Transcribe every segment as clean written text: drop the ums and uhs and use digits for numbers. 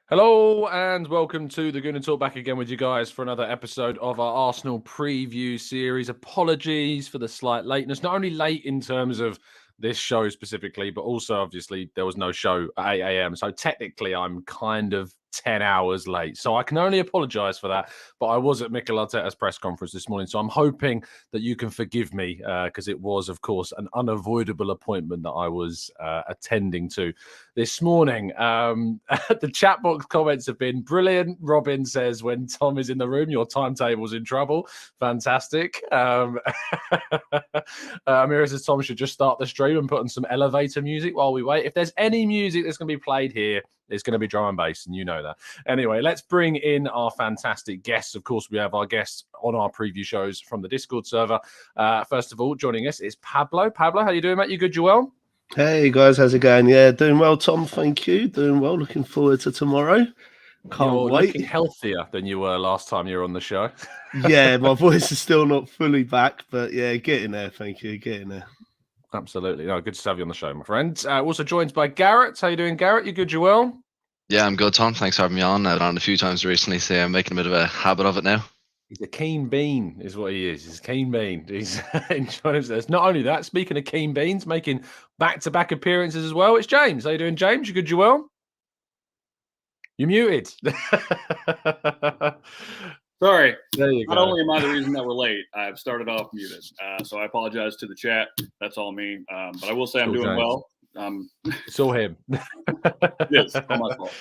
Hello and welcome to the Gooner Talk, back again with you guys for another episode of our Arsenal preview series. Apologies for the slight lateness, not only late in terms of this show specifically, but also obviously there was no show at 8 a.m. So technically I'm kind of 10 hours late. So I can only apologise for that. But I was at Mikel Arteta's press conference this morning. So I'm hoping that you can forgive me because it was, of course, an unavoidable appointment that I was attending to this morning. The chat box comments have been brilliant. Robin says, when Tom is in the room, your timetable's in trouble. Fantastic. Amira says, Tom should just start the stream and put on some elevator music while we wait. If there's any music that's going to be played here, it's going to be drum and bass, and you know that. Anyway, let's bring in our fantastic guests. Of course, we have our guests on our preview shows from the Discord server. First of all, joining us is Pablo. Pablo, how you doing, mate? You good, you well? Hey guys, how's it going? Yeah, doing well, Tom. Thank you. Doing well. Looking forward to tomorrow. Can't You're wait. looking healthier than you were last time you were on the show. Yeah, my voice is still not fully back, but yeah, getting there. Thank you. Getting there. Absolutely. No, good to have you on the show, my friend. Also joined by Garrett. How you doing, Garrett? You good, you well? Yeah, I'm good, Tom. Thanks for having me on. I've been on a few times recently, so I'm making a bit of a habit of it now. He's a keen bean, is what he is. He's a keen bean. He's enjoying himself. Not only that, speaking of keen beans, making back-to-back appearances as well. It's James. How you doing, James? You good, you well? You're muted. Sorry. There you Not go. only am I the reason that we're late, I've started off muted. So I apologize to the chat. That's all me. But I will say I'm doing well. It's all him. It's all my fault.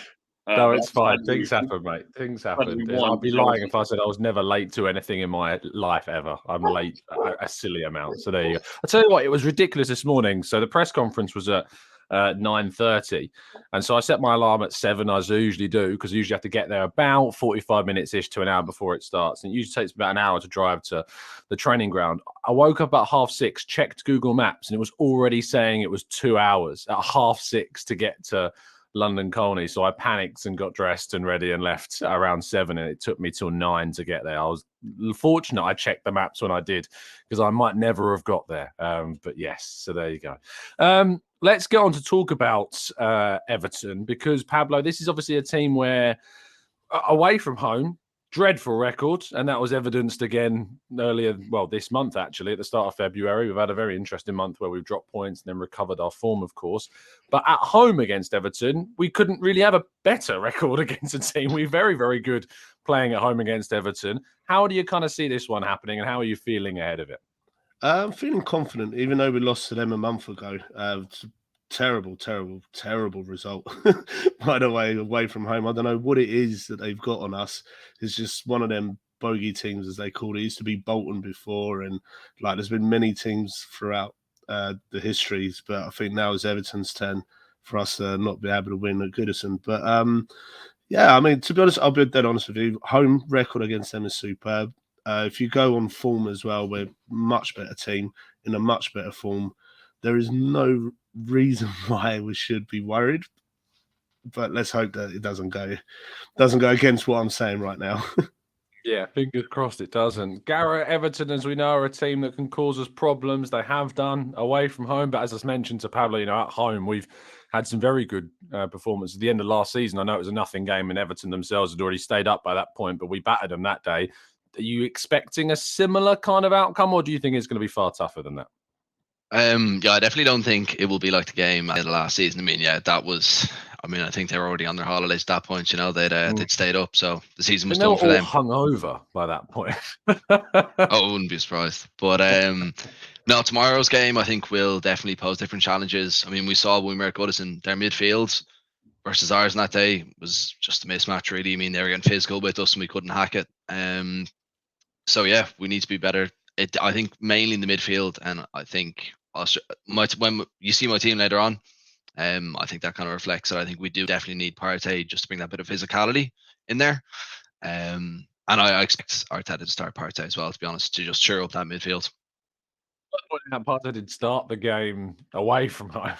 No, it's fine. Things happen, mate. Things happen. I'd be lying if I said I was never late to anything in my life ever. I'm late a silly amount. So there you go. I'll tell you what, it was ridiculous this morning. So the press conference was at 9:30. And so I set my alarm at 7, as I usually do, because I usually have to get there about 45 minutes-ish to an hour before it starts. And it usually takes about an hour to drive to the training ground. I woke up at 6:30, checked Google Maps, and it was already saying it was 2 hours at 6:30 to get to London Colney. So I panicked and got dressed and ready and left around 7, and it took me till 9 to get there. I was fortunate I checked the maps when I did, because I might never have got there. But yes, so there you go. Let's get on to talk about Everton, because Pablo, this is obviously a team where away from home, dreadful record, and that was evidenced again earlier, well, this month actually, at the start of February. We've had a very interesting month where we've dropped points and then recovered our form, of course. But at home against Everton, we couldn't really have a better record against a team. We're very, very good playing at home against Everton. How do you kind of see this one happening, and how are you feeling ahead of it? I'm feeling confident, even though we lost to them a month ago. Terrible result. By the way, away from home. I don't know what it is that they've got on us. It's just one of them bogey teams, as they call it. It used to be Bolton before, and like there's been many teams throughout the histories, but I think now is Everton's turn for us to not be able to win at Goodison. But yeah, I mean, to be honest, I'll be dead honest with you. Home record against them is superb. If you go on form as well, we're a much better team in a much better form. There is no reason why we should be worried, but let's hope that it doesn't go against what I'm saying right now. Yeah, fingers crossed it doesn't. Garrett, Everton, as we know, are a team that can cause us problems. They have done away from home, but as I mentioned to Pablo, at home we've had some very good performances. At the end of last season, I know it was a nothing game, and Everton themselves had already stayed up by that point, but we battered them that day. Are you expecting a similar kind of outcome, or do you think it's going to be far tougher than that? Yeah, I definitely don't think it will be like the game at the last season. I mean, yeah, that was. I mean, I think they were already on their holidays at that point. They'd stayed up, so the season was done for them. Hungover by that point. I wouldn't be surprised. But no, tomorrow's game, I think, will definitely pose different challenges. I mean, we saw when we were at Goodison, their midfield versus ours on that day was just a mismatch, really. I mean, they were getting physical with us and we couldn't hack it. So yeah, we need to be better. I think mainly in the midfield, and I think when you see my team later on, I think that kind of reflects it. I think we do definitely need Partey just to bring that bit of physicality in there. And I expect Arteta to start Partey as well, to be honest, to just cheer up that midfield. Partey did start the game away from home.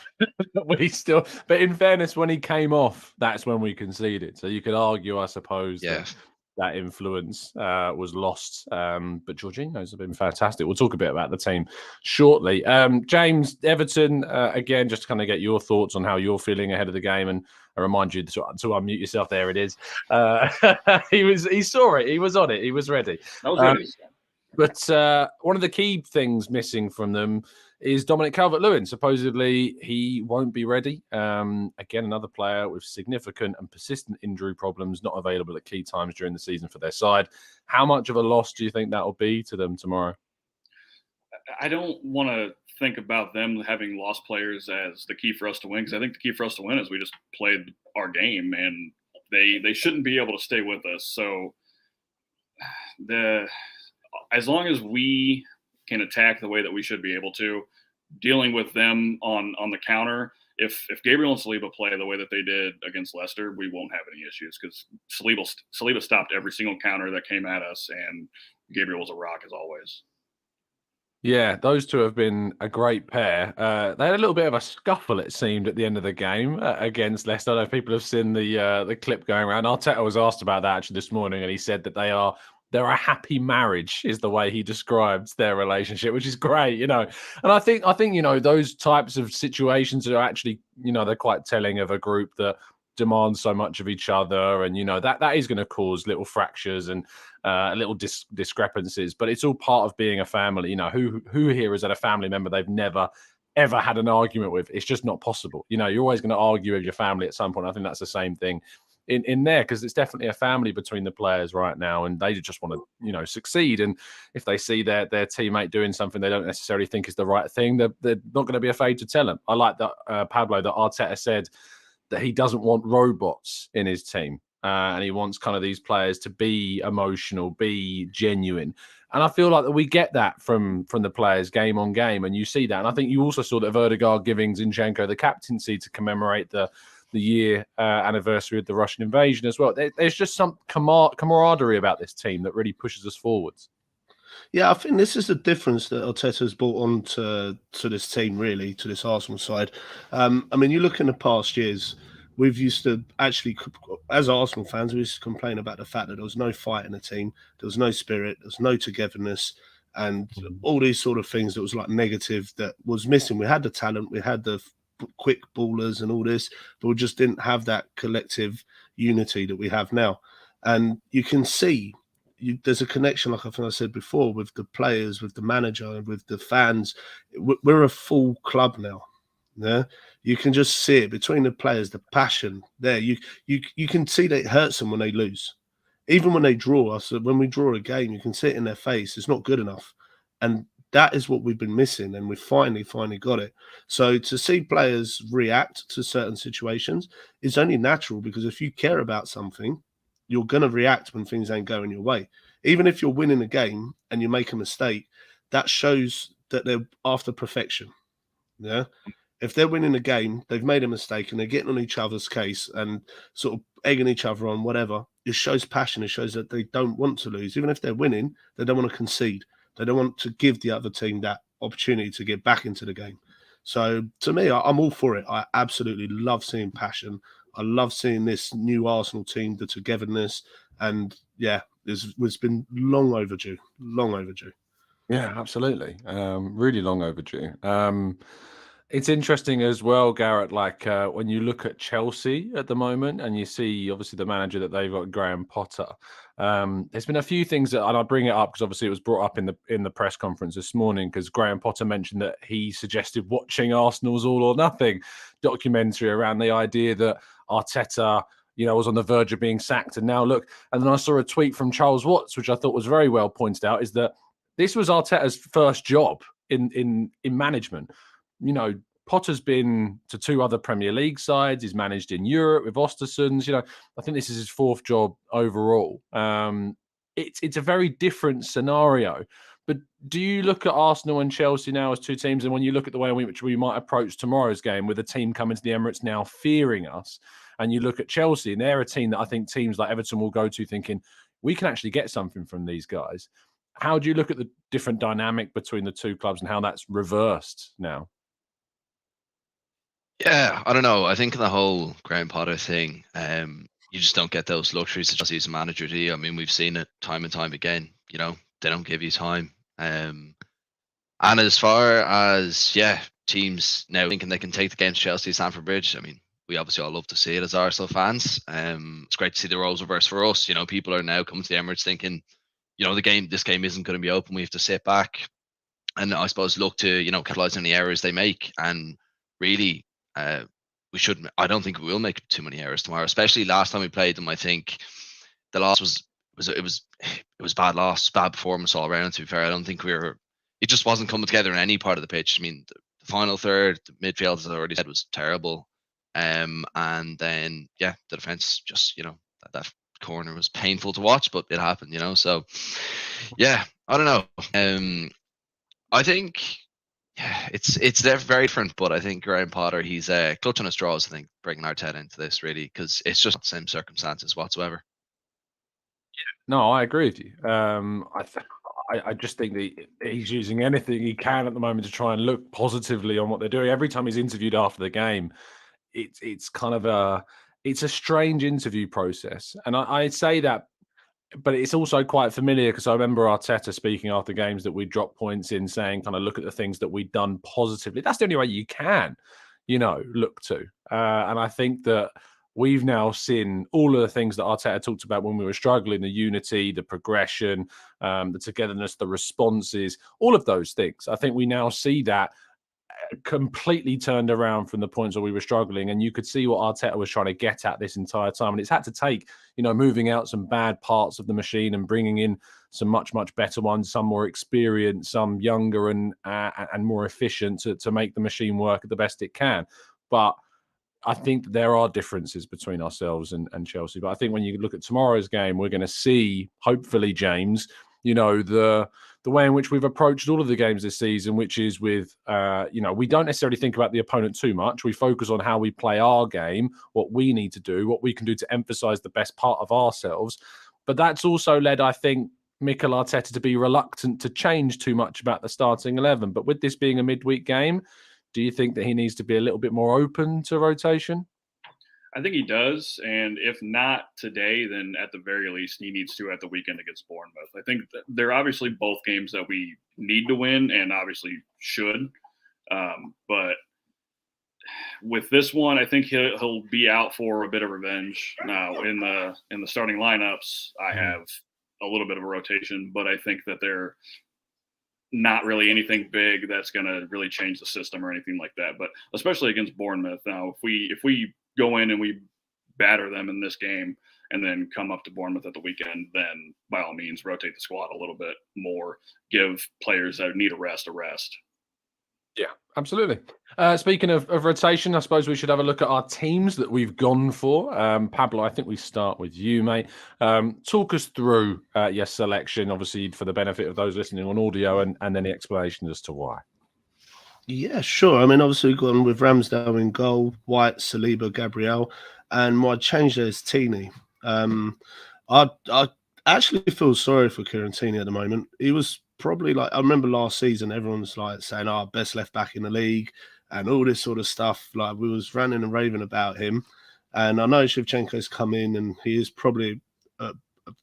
But in fairness, when he came off, that's when we conceded. So you could argue, I suppose, that that influence was lost. But Jorginho's been fantastic. We'll talk a bit about the team shortly. James, Everton, again, just to kind of get your thoughts on how you're feeling ahead of the game, and I remind you to unmute yourself. There it is. He saw it. He was on it. He was ready. I was ready. But one of the key things missing from them is Dominic Calvert-Lewin. Supposedly, he won't be ready. Again, another player with significant and persistent injury problems, not available at key times during the season for their side. How much of a loss do you think that will be to them tomorrow? I don't want to think about them having lost players as the key for us to win, because I think the key for us to win is we just played our game, and they shouldn't be able to stay with us. So as long as we can attack the way that we should be able to, dealing with them on the counter, if Gabriel and Saliba play the way that they did against Leicester, we won't have any issues, because Saliba stopped every single counter that came at us, and Gabriel was a rock as always. Yeah, those two have been a great pair. They had a little bit of a scuffle, it seemed, at the end of the game against Leicester. I know people have seen the clip going around. Arteta was asked about that actually this morning, and he said that they're a happy marriage, is the way he described their relationship, which is great, And I think those types of situations are actually, they're quite telling of a group that demands so much of each other, and that is going to cause little fractures and little discrepancies, but it's all part of being a family. Who here has had a family member they've never ever had an argument with? It's just not possible. You're always going to argue with your family at some point. I think that's the same thing in there, because it's definitely a family between the players right now, and they just want to succeed. And if they see their teammate doing something they don't necessarily think is the right thing, they're not going to be afraid to tell them. I like that, Pablo, that Arteta said that he doesn't want robots in his team. And he wants kind of these players to be emotional, be genuine. And I feel like that we get that from the players game on game. And you see that. And I think you also saw that Verdegaard giving Zinchenko the captaincy to commemorate the year anniversary of the Russian invasion as well. There's just some camaraderie about this team that really pushes us forwards. Yeah, I think this is the difference that Arteta's brought on to this team, really, to this Arsenal side. I mean, you look in the past years, we've used to actually, as Arsenal fans, we used to complain about the fact that there was no fight in the team, there was no spirit, there was no togetherness, and all these sort of things that was like negative that was missing. We had the talent, we had the quick ballers and all this, but we just didn't have that collective unity that we have now. And you can see there's a connection, like I think I said before, with the players, with the manager, and with the fans. We're a full club now. Yeah, you can just see it between the players, the passion there. You can see that it hurts them when they lose, even when they draw us. When we draw a game, you can see it in their face. It's not good enough, and that is what we've been missing, and we finally got it. So to see players react to certain situations is only natural, because if you care about something, you're going to react when things ain't going your way. Even if you're winning a game and you make a mistake, that shows that they're after perfection. Yeah. If they're winning a game, they've made a mistake and they're getting on each other's case and sort of egging each other on, whatever, it shows passion. It shows that they don't want to lose. Even if they're winning, they don't want to concede. They don't want to give the other team that opportunity to get back into the game. So to me, I'm all for it. I absolutely love seeing passion. I love seeing this new Arsenal team, the togetherness, and yeah, it's been long overdue. Yeah, absolutely. Really long overdue. It's interesting as well, Garrett, like when you look at Chelsea at the moment and you see obviously the manager that they've got, Graham Potter. There's been a few things that, and I bring it up because obviously it was brought up in the press conference this morning, because Graham Potter mentioned that he suggested watching Arsenal's All or Nothing documentary around the idea that Arteta, was on the verge of being sacked. And now look, and then I saw a tweet from Charles Watts, which I thought was very well pointed out, is that this was Arteta's first job in management. Potter's been to 2 other Premier League sides. He's managed in Europe with Ostersunds. I think this is his 4th job overall. It's a very different scenario. But do you look at Arsenal and Chelsea now as 2 teams, and when you look at the way in which we might approach tomorrow's game with a team coming to the Emirates now fearing us, and you look at Chelsea, and they're a team that I think teams like Everton will go to thinking, we can actually get something from these guys. How do you look at the different dynamic between the 2 clubs and how that's reversed now? Yeah, I don't know. I think the whole Graham Potter thing, you just don't get those luxuries to just use a manager, do you? I mean, we've seen it time and time again. You know, they don't give you time. And as far as teams now thinking they can take the game to Chelsea, Stamford Bridge. I mean, we obviously all love to see it as Arsenal fans. It's great to see the roles reversed for us. You know, people are now coming to the Emirates thinking, you know, this game isn't going to be open. We have to sit back and I suppose look to, you know, capitalize on the errors they make. And really, we shouldn't. I don't think we will make too many errors tomorrow. Especially last time we played them, I think the loss was bad loss, bad performance all around. To be fair, I don't think it just wasn't coming together in any part of the pitch. I mean, the final third, the midfield, as I already said, was terrible. And then the defense just, you know, that corner was painful to watch, but it happened, you know. So I don't know. I think it's very different, but I think Graham Potter, he's clutching at straws. I think bringing Arteta into this really, because it's just not the same circumstances whatsoever. No, I agree with you. I just think that he's using anything he can at the moment to try and look positively on what they're doing. Every time he's interviewed after the game, it's kind of a strange interview process, and I say that, but it's also quite familiar because I remember Arteta speaking after games that we dropped points in, saying kind of look at the things that we've done positively. That's the only way you can, you know, look to. And I think that we've now seen all of the things that Arteta talked about when we were struggling, the unity, the progression, the togetherness, the responses, all of those things. I think we now see that completely turned around from the points where we were struggling, and you could see what Arteta was trying to get at this entire time. And it's had to take, you know, moving out some bad parts of the machine and bringing in some much better ones, some more experienced, some younger and more efficient to make the machine work at the best it can. But I think there are differences between ourselves and Chelsea. But I think when you look at tomorrow's game, we're going to see, hopefully, James, you know, the way in which we've approached all of the games this season, which is with, you know, we don't necessarily think about the opponent too much. We focus on how we play our game, what we need to do, what we can do to emphasize the best part of ourselves. But that's also led, I think, Mikel Arteta to be reluctant to change too much about the starting 11. But with this being a midweek game, do you think that he needs to be a little bit more open to rotation? I think he does, and if not today, then at the very least he needs to at the weekend against Bournemouth. I think they're obviously both games that we need to win and obviously should, but with this one, I think he'll be out for a bit of revenge. Now in the starting lineups, I have a little bit of a rotation, but I think that they're not really anything big that's going to really change the system or anything like that. But especially against Bournemouth, now if we go in and we batter them in this game and then come up to Bournemouth at the weekend, then by all means rotate the squad a little bit more, give players that need a rest. Yeah, absolutely. Speaking of rotation, I suppose we should have a look at our teams that we've gone for. Pablo, I think we start with you, mate. Talk us through your selection, obviously for the benefit of those listening on audio, and any explanation as to why. Yeah, sure. I mean, obviously we've gone with Ramsdale in goal, White, Saliba, Gabriel, and my change there is Tini. I actually feel sorry for Kieran Tini at the moment. He was probably like, I remember last season, everyone's like saying, best left back in the league and all this sort of stuff. Like we was ranting and raving about him. And I know Shevchenko's come in and he is probably a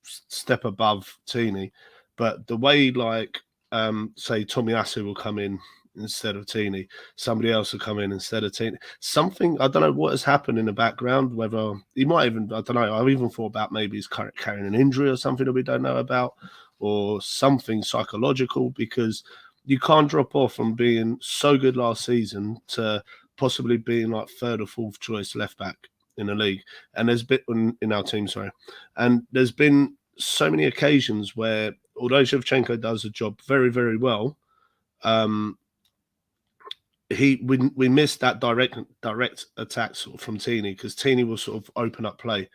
step above Tini. But the way say Tomiyasu will come in instead of Tini, somebody else will come in instead of Tini. Something, I don't know what has happened in the background, whether he might even, I don't know, I've even thought about maybe he's carrying an injury or something that we don't know about, or something psychological, because you can't drop off from being so good last season to possibly being like third or fourth choice left back in the league. And there's been in our team, and there's been so many occasions where, although Shevchenko does the job very, very well, we missed that direct attack sort of from Tini, because Tini will sort of open up play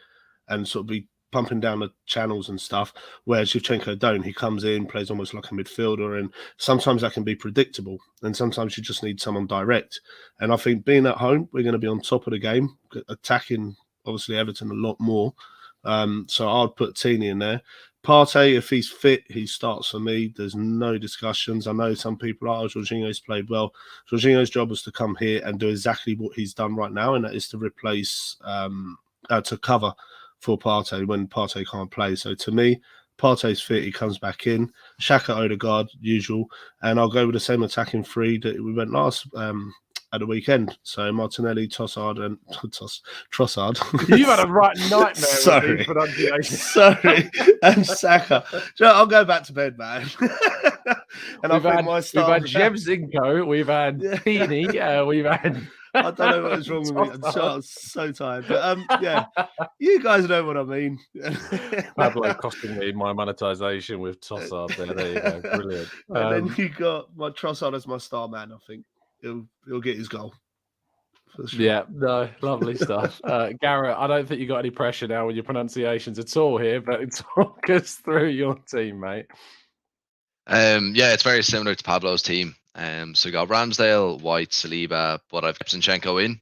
and sort of be pumping down the channels and stuff, whereas Shevchenko don't. He comes in, plays almost like a midfielder, and sometimes that can be predictable, and sometimes you just need someone direct. And I think being at home, we're going to be on top of the game, attacking obviously Everton a lot more. So I'd put Tini in there. Partey, if he's fit, he starts for me. There's no discussions. I know some people are, Jorginho's played well. Jorginho's job was to come here and do exactly what he's done right now, and that is to replace, to cover for Partey when Partey can't play. So to me, Partey's fit, he comes back in. Xhaka, Odegaard, usual. And I'll go with the same attacking three that we went last at the weekend. So Martinelli, Trossard, and Trossard. You've had a right nightmare Sorry. with these pronunciations. Sorry. And Saka. I'll go back to bed, man. And we've had Shevchenko, we've had Pini, we've had... I don't know what is wrong with me. I'm so tired. But yeah, you guys know what I mean. Pablo costing me my monetization with Trossard there. There you go. Brilliant. And then you got my Trossard as my star man. I think he'll get his goal. For sure. Yeah, no, lovely stuff. Garrett, I don't think you got any pressure now with your pronunciations at all here, but talk us through your team, mate. Yeah, it's very similar to Pablo's team. So we got Ramsdale, White, Saliba, but I've kept Zinchenko in.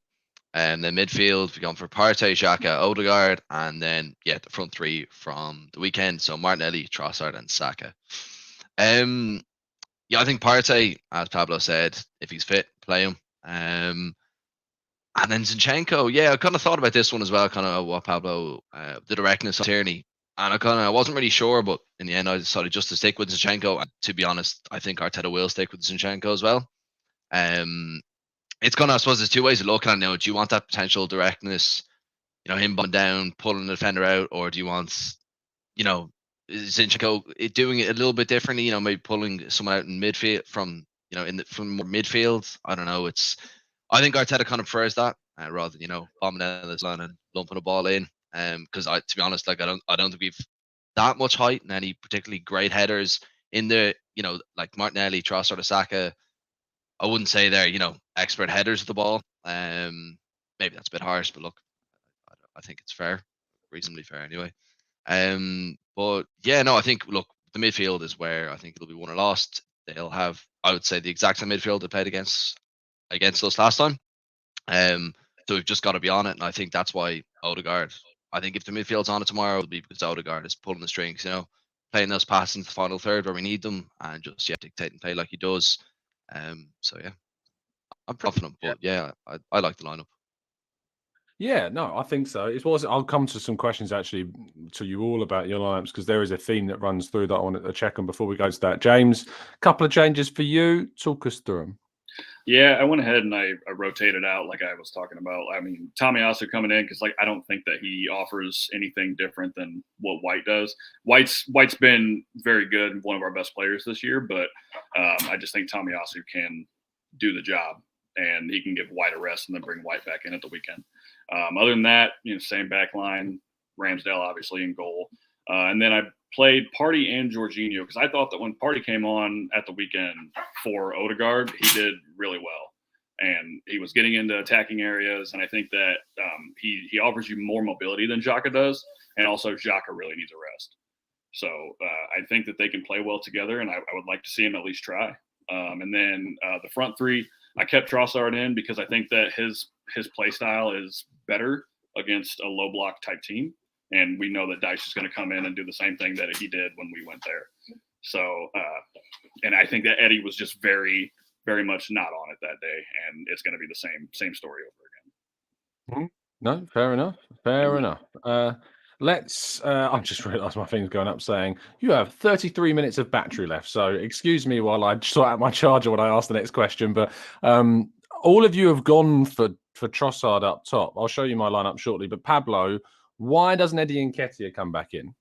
And then midfield, we've gone for Partey, Xhaka, Odegaard, and then the front three from the weekend. So Martinelli, Trossard, and Saka. Yeah, I think Partey, as Pablo said, if he's fit, play him. And then Zinchenko, yeah, I kind of thought about this one as well, kind of what Pablo, the directness of Tierney. And I wasn't really sure, but in the end, I decided just to stick with Zinchenko. And to be honest, I think Arteta will stick with Zinchenko as well. It's I suppose there's two ways of looking at it now. Do you want that potential directness, him butting down, pulling the defender out, or do you want, Zinchenko doing it a little bit differently, maybe pulling someone out in midfield from more midfield? I don't know. I think Arteta kind of prefers that rather than, bombing down this line and lumping a ball in. Because to be honest, I don't think we've that much height and any particularly great headers in the, like Martinelli, Trossard, or Saka. I wouldn't say they're, expert headers of the ball. Maybe that's a bit harsh, but look, I think it's fair, reasonably fair anyway. But yeah, no, I think the midfield is where I think it'll be won or lost. They'll have, I would say, the exact same midfield they played against us last time. So we've just got to be on it, and I think that's why Odegaard. I think if the midfield's on it tomorrow, it'll be because Odegaard is pulling the strings, playing those passes into the final third where we need them, and just dictating play like he does. So yeah, I'm confident, but yeah, I like the lineup. Yeah, no, I think so. I'll come to some questions actually to you all about your lineups because there is a theme that runs through that I want to check on before we go to that. James, a couple of changes for you. Talk us through them. Yeah, I went ahead and I rotated out like I was talking about. I mean, Tomiyasu coming in because I don't think that he offers anything different than what White does. White's been very good, one of our best players this year, but I just think Tomiyasu can do the job and he can give White a rest and then bring White back in at the weekend. Other than that, same back line, Ramsdale obviously in goal. And then I played Partey and Jorginho because I thought that when Partey came on at the weekend for Odegaard, he did really well. And he was getting into attacking areas. And I think that he offers you more mobility than Xhaka does. And also Xhaka really needs a rest. So I think that they can play well together. And I would like to see him at least try. And then the front three, I kept Trossard in because I think that his play style is better against a low block type team. And we know that Dyche is going to come in and do the same thing that he did when we went there. So, and I think that Eddie was just very, very much not on it that day. And it's going to be the same story over again. No, fair enough. Fair enough. I've just realised my thing's going up saying you have 33 minutes of battery left. So excuse me while I sort out my charger when I ask the next question. But all of you have gone for Trossard up top. I'll show you my lineup shortly. But Pablo, why doesn't Eddie Nketiah come back in?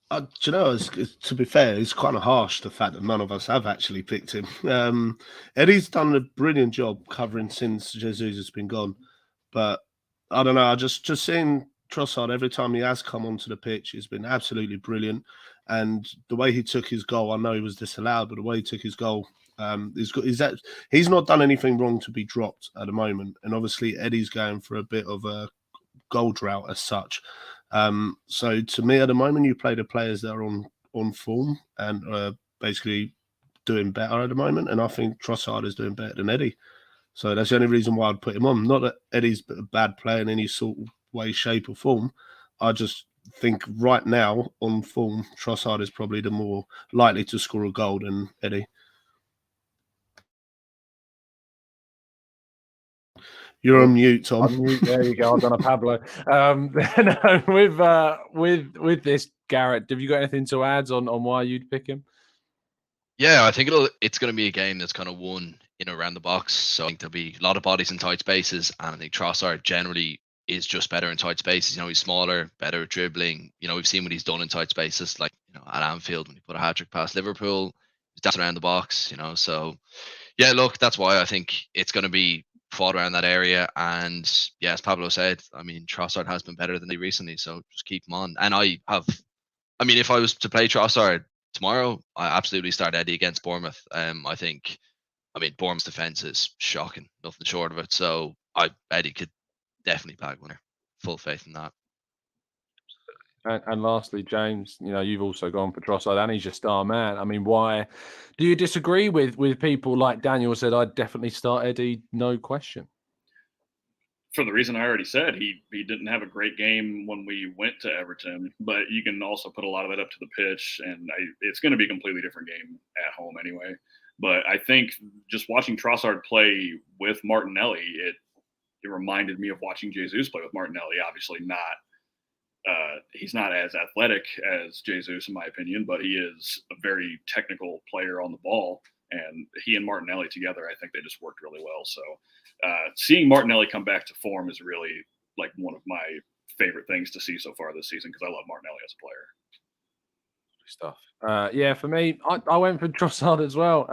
Do you know, to be fair, it's kind of harsh, the fact that none of us have actually picked him. Eddie's done a brilliant job covering since Jesus has been gone. But I don't know, just seeing Trossard every time he has come onto the pitch has been absolutely brilliant. And the way he took his goal, I know he was disallowed, but the way he took his goal, he's not done anything wrong to be dropped at the moment. And obviously Eddie's going for a bit of a goal drought as such. So to me at the moment, you play the players that are on form and basically doing better at the moment. And I think Trossard is doing better than Eddie. So that's the only reason why I'd put him on. Not that Eddie's a bad player in any sort of way, shape or form. I just think right now on form, Trossard is probably the more likely to score a goal than Eddie. You're on mute, Tom. On mute. There you go. I've done a Pablo. With this, Garrett, have you got anything to add on why you'd pick him? Yeah, I think it's going to be a game that's kind of won in around the box. So I think there'll be a lot of bodies in tight spaces, and I think Trossard generally is just better in tight spaces. He's smaller, better at dribbling. We've seen what he's done in tight spaces, like at Anfield when he put a hat trick past Liverpool. He's dancing around the box, So yeah, look, that's why I think it's going to be fought around that area. And yeah, as Pablo said, I mean, Trossard has been better than he recently, so just keep him on. And if I was to play Trossard tomorrow, I absolutely start Eddie against Bournemouth. Bournemouth's defense is shocking, nothing short of it. So Eddie could definitely bag winner. Full faith in that. And lastly, James, you've also gone for Trossard, and he's your star man. I mean, why do you disagree with people like Daniel said? I'd definitely start Eddie, no question. For the reason I already said, he didn't have a great game when we went to Everton, but you can also put a lot of that up to the pitch, and it's going to be a completely different game at home anyway. But I think just watching Trossard play with Martinelli, it reminded me of watching Jesus play with Martinelli. Obviously not. He's not as athletic as Jesus, in my opinion, but he is a very technical player on the ball. And he and Martinelli together, I think they just worked really well. So seeing Martinelli come back to form is really like one of my favorite things to see so far this season, because I love Martinelli as a player. Stuff. Yeah, for me, I went for Trossard as well.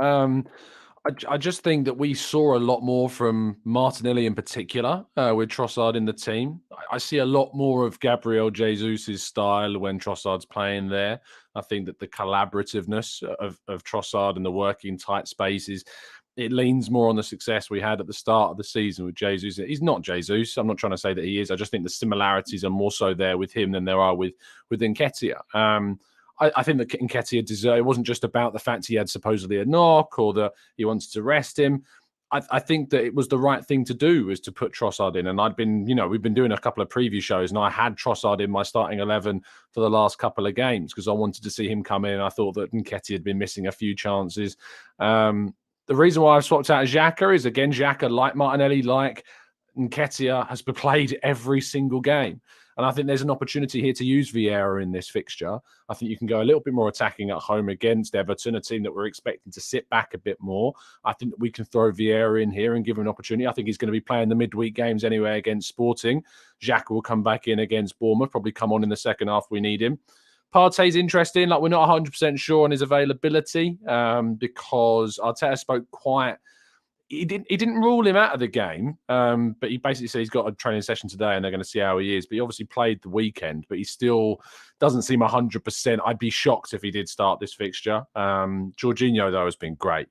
I just think that we saw a lot more from Martinelli in particular with Trossard in the team. I see a lot more of Gabriel Jesus' style when Trossard's playing there. I think that the collaborativeness of Trossard and the working tight spaces, it leans more on the success we had at the start of the season with Jesus. He's not Jesus. I'm not trying to say that he is. I just think the similarities are more so there with him than there are with Nketiah. I think that Nketiah deserved. It wasn't just about the fact he had supposedly a knock or that he wanted to rest him. I think that it was the right thing to do, was to put Trossard in. And we've been doing a couple of preview shows, and I had Trossard in my starting 11 for the last couple of games because I wanted to see him come in. I thought that Nketiah had been missing a few chances. The reason why I've swapped out Xhaka is, again, Xhaka, like Martinelli, like Nketiah, has played every single game. And I think there's an opportunity here to use Vieira in this fixture. I think you can go a little bit more attacking at home against Everton, a team that we're expecting to sit back a bit more. I think that we can throw Vieira in here and give him an opportunity. I think he's going to be playing the midweek games anyway against Sporting. Xhaka will come back in against Bournemouth, probably come on in the second half. We need him. Partey's interesting. We're not 100% sure on his availability because Arteta spoke quite... He didn't rule him out of the game, but he basically said he's got a training session today and they're going to see how he is. But he obviously played the weekend, but he still doesn't seem 100%. I'd be shocked if he did start this fixture. Jorginho, though, has been great.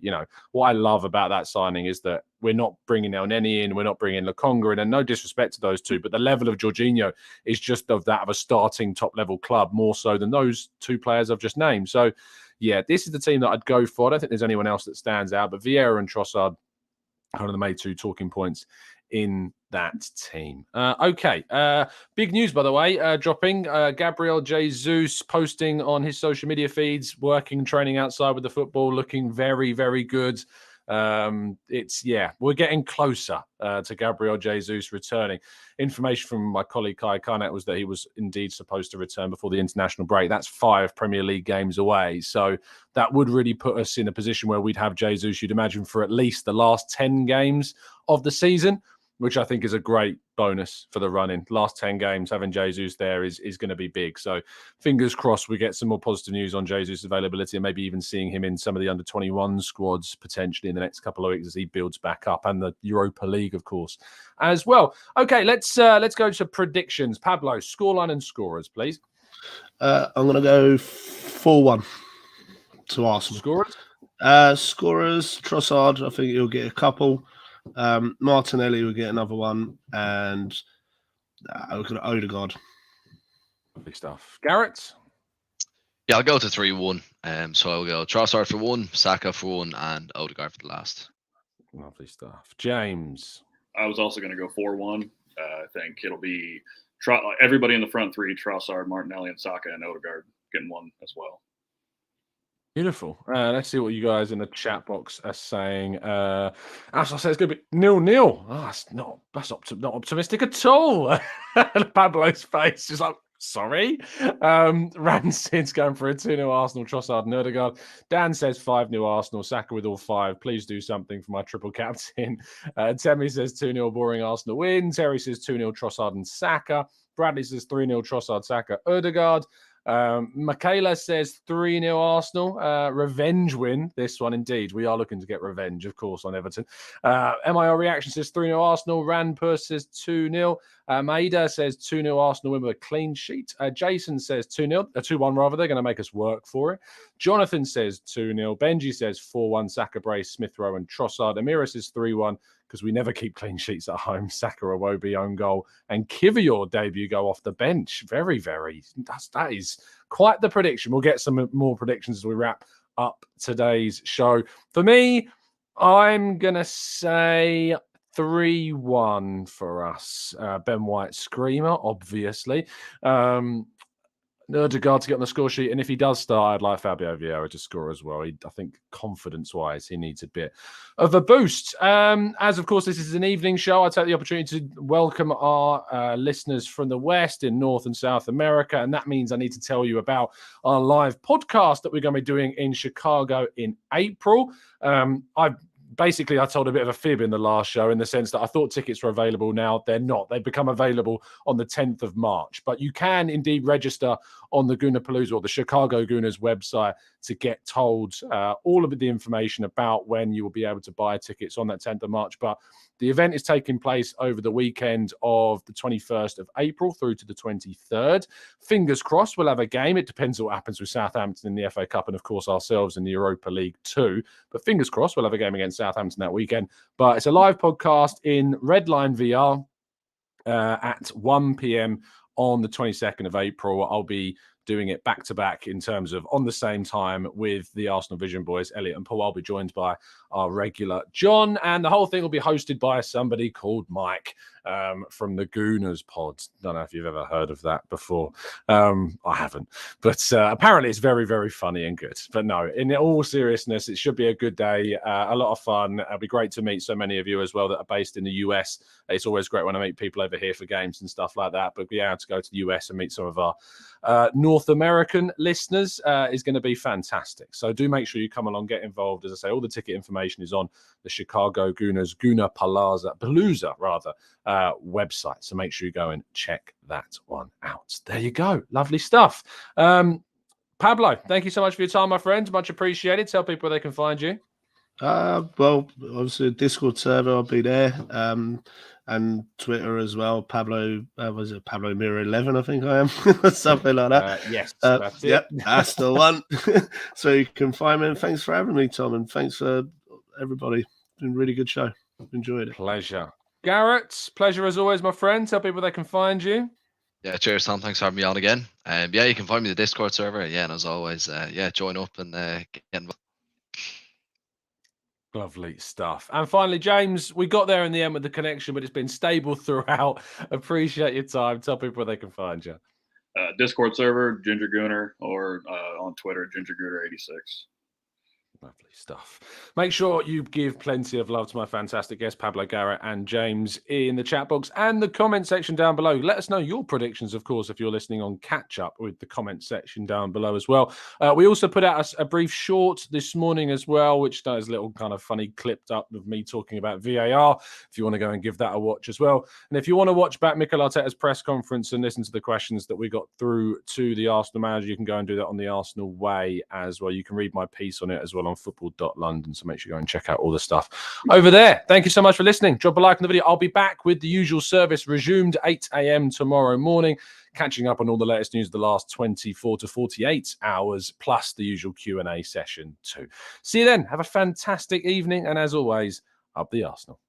What I love about that signing is that we're not bringing El Neni in, we're not bringing Lokonga in, and no disrespect to those two, but the level of Jorginho is just of that of a starting top-level club, more so than those two players I've just named. So, yeah, this is the team that I'd go for. I don't think there's anyone else that stands out, but Vieira and Trossard, kind of the main two talking points in that team. Okay. Big news, by the way, dropping. Gabriel Jesus posting on his social media feeds, working, training outside with the football, looking very, very good. We're getting closer to Gabriel Jesus returning. Information from my colleague Kai Karnat was that he was indeed supposed to return before the international break. That's 5 Premier League games away. So that would really put us in a position where we'd have Jesus, you'd imagine, for at least the last 10 games of the season, which I think is a great bonus for the run-in. Last 10 games, having Jesus there is going to be big. So fingers crossed we get some more positive news on Jesus' availability and maybe even seeing him in some of the under-21 squads potentially in the next couple of weeks as he builds back up, and the Europa League, of course, as well. Okay, let's go to predictions. Pablo, scoreline and scorers, please. I'm going to go 4-1 to Arsenal. Scorers? Scorers, Trossard, I think he'll get a couple. Martinelli will get another one, and look at Odegaard. Lovely stuff. Garrett? Yeah, I'll go to 3-1. So I'll go Trossard for 1, Saka for 1, and Odegaard for the last. Lovely stuff. James? I was also going to go 4-1. I think it'll be everybody in the front three, Trossard, Martinelli, and Saka, and Odegaard getting one as well. Beautiful. Let's see what you guys in the chat box are saying. As I said, it's going to be 0-0. Oh, that's not optimistic at all. Pablo's face is like, sorry. Rancid's going for a 2-0 Arsenal, Trossard and Ødegaard. Dan says 5-0 Arsenal, Saka with all 5. Please do something for my triple captain. Temi says 2-0 boring Arsenal win. Terry says 2-0 Trossard and Saka. Bradley says 3-0 Trossard, Saka, Ødegaard. Michaela says 3-0 Arsenal. Revenge win. This one indeed. We are looking to get revenge, of course, on Everton. MIR Reaction says 3-0 Arsenal. Ranpur says 2-0. Maida says 2-0 Arsenal win with a clean sheet. Jason says 2-0, 2-1 rather. They're going to make us work for it. Jonathan says 2-0. Benji says 4-1. Saka, Brace, Smith Rowe and Trossard. Amira says 3-1. Because we never keep clean sheets at home. Saka, Iwobi, own goal, and Kivior debut go off the bench. Very, that is quite the prediction. We'll get some more predictions as we wrap up today's show. For me, I'm going to say 3-1 for us. Ben White screamer, obviously. Ødegaard to get on the score sheet, and if he does start, I'd like Fabio Vieira to score as well. I think confidence-wise, he needs a bit of a boost. As of course, this is an evening show, I take the opportunity to welcome our listeners from the West in North and South America, and that means I need to tell you about our live podcast that we're going to be doing in Chicago in April. I told a bit of a fib in the last show in the sense that I thought tickets were available. Now they're not. They've become available on the 10th of March. But you can indeed register on the Gooner Palooza or the Chicago Gooners website to get told all of the information about when you will be able to buy tickets on that 10th of March. But the event is taking place over the weekend of the 21st of April through to the 23rd. Fingers crossed we'll have a game. It depends what happens with Southampton in the FA Cup and, of course, ourselves in the Europa League too. But fingers crossed we'll have a game against Southampton that weekend. But it's a live podcast in Redline VR at 1 p.m. on the 22nd of April. I'll be doing it back-to-back in terms of on the same time with the Arsenal Vision boys, Elliot and Paul. I'll be joined by our regular John, and the whole thing will be hosted by somebody called Mike from the Gooners pod. Don't know if you've ever heard of that before. I haven't. But apparently it's very, very funny and good. But no, in all seriousness, it should be a good day, a lot of fun. It'll be great to meet so many of you as well that are based in the US. It's always great when I meet people over here for games and stuff like that. But being able to go to the US and meet some of our North American listeners is going to be fantastic. So do make sure you come along, get involved. As I say, all the ticket information is on the Chicago Gooners Gooner Palooza website. So make sure you go and check that one out. There you go. Lovely stuff. Pablo, thank you so much for your time, my friend. Much appreciated. Tell people where they can find you. Well, obviously Discord server, I'll be there. And Twitter as well. Pablo, was it Pablo Mirror 11? I think I am. Something like that. Yes, that's it. Yep, that's the one. So you can find me. And thanks for having me, Tom. And thanks for everybody. It's been a really good show. Enjoyed it. Pleasure. Garrett, pleasure as always, my friend. Tell people they can find you. Yeah, cheers, Tom. Thanks for having me on again. Yeah, you can find me in the Discord server. Yeah, and as always, join up and get involved. Lovely stuff. And finally, James, we got there in the end with the connection, but it's been stable throughout. Appreciate your time. Tell people where they can find you. Discord server, Ginger Gooner, or on Twitter, Ginger Gooner 86. Lovely stuff. Make sure you give plenty of love to my fantastic guests, Pablo, Garrett, and James, in the chat box and the comment section down below. Let us know your predictions, of course, if you're listening on catch up with the comment section down below as well. We also put out a brief short this morning as well, which does a little kind of funny clipped up of me talking about VAR. If you want to go and give that a watch as well. And if you want to watch back Mikel Arteta's press conference and listen to the questions that we got through to the Arsenal manager, you can go and do that on the Arsenal Way as well. You can read my piece on it as well on football.london, so make sure you go and check out all the stuff over there. Thank you so much for listening. Drop a like on the video. I'll be back with the usual service resumed 8 a.m. tomorrow morning, catching up on all the latest news of the last 24 to 48 hours, plus the usual Q&A session too. See you then. Have a fantastic evening, and as always, up the Arsenal.